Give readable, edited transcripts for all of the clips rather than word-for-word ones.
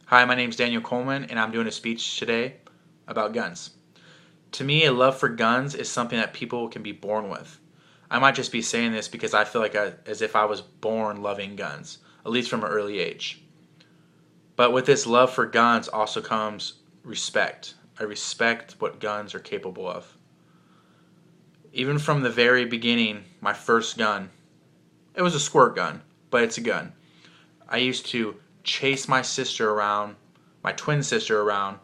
Hi, my name is Daniel Coleman, and I'm doing a speech today about guns. To me, a love for guns is something that people can be born with. I might just be saying this because I feel like as if I was born loving guns, at least from an early age. But with this love for guns also comes respect. I respect what guns are capable of. Even from the very beginning, my first gun, it was a squirt gun, but it's a gun. I used to chase my sister around, my twin sister around,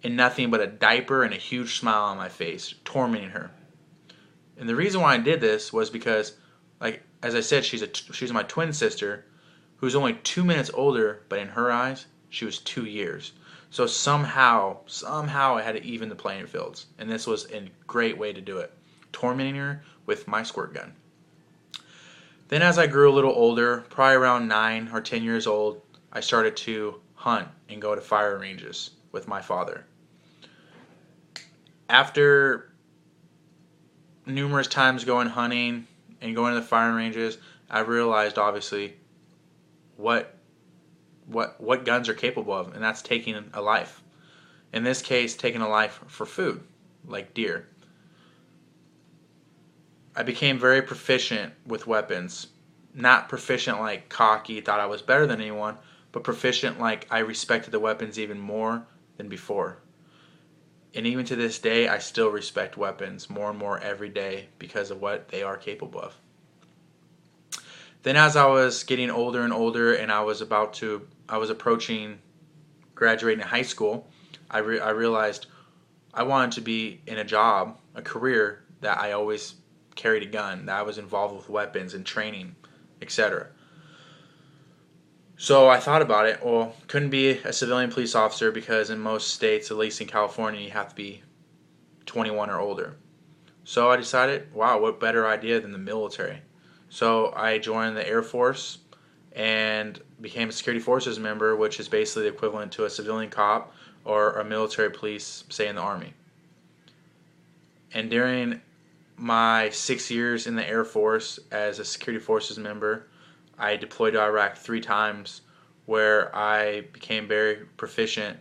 in nothing but a diaper and a huge smile on my face, tormenting her. And the reason why I did this was because, like as I said, she's my twin sister, who's only 2 minutes older, but in her eyes, she was 2 years. So somehow I had to even the playing fields, and this was a great way to do it, tormenting her with my squirt gun. Then as I grew a little older, probably around 9 or 10 years old, I started to hunt and go to fire ranges with my father. After numerous times going hunting and going to the firing ranges, I realized obviously what guns are capable of, and that's taking a life. In this case, taking a life for food, like deer. I became very proficient with weapons. Not proficient like cocky, thought I was better than anyone, but proficient like I respected the weapons even more than before. And even to this day, I still respect weapons more and more every day because of what they are capable of. Then as I was getting older and older and I was approaching graduating high school, I realized I wanted to be in a job, a career that I always carried a gun, that I was involved with weapons and training, etc. So I thought about it. Well, couldn't be a civilian police officer because in most states, at least in California, you have to be 21 or older. So I decided, wow, what better idea than the military? So I joined the Air Force and became a security forces member, which is basically the equivalent to a civilian cop or a military police, say in the Army. And during my 6 years in the Air Force as a security forces member, I deployed to Iraq 3 times, where I became very proficient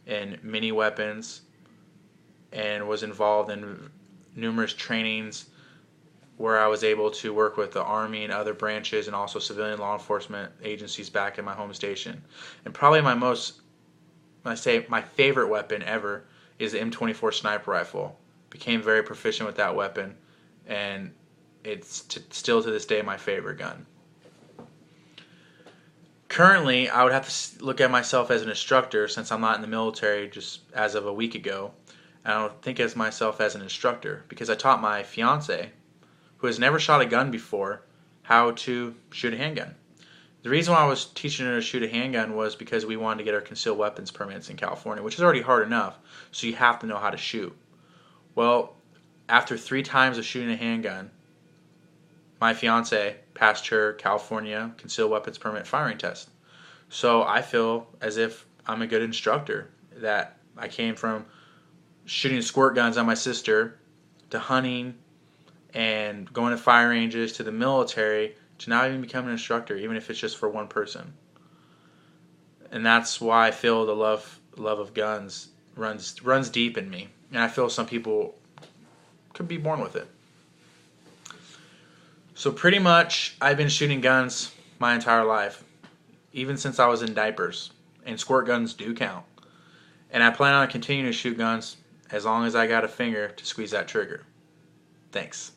in many weapons and was involved in numerous trainings where I was able to work with the Army and other branches and also civilian law enforcement agencies back in my home station. And probably when I say my favorite weapon ever is the M24 sniper rifle. Became very proficient with that weapon, and it's still to this day my favorite gun. Currently, I would have to look at myself as an instructor since I'm not in the military just as of a week ago. I don't think of myself as an instructor because I taught my fiance, who has never shot a gun before, how to shoot a handgun. The reason why I was teaching her to shoot a handgun was because we wanted to get our concealed weapons permits in California, which is already hard enough, so you have to know how to shoot. Well, after 3 times of shooting a handgun, my fiance passed her California concealed weapons permit firing test. So I feel as if I'm a good instructor, that I came from shooting squirt guns on my sister to hunting and going to fire ranges to the military to now even become an instructor, even if it's just for one person. And that's why I feel the love of guns runs deep in me, and I feel some people could be born with it. So pretty much, I've been shooting guns my entire life, even since I was in diapers, and squirt guns do count. And I plan on continuing to shoot guns as long as I got a finger to squeeze that trigger. Thanks.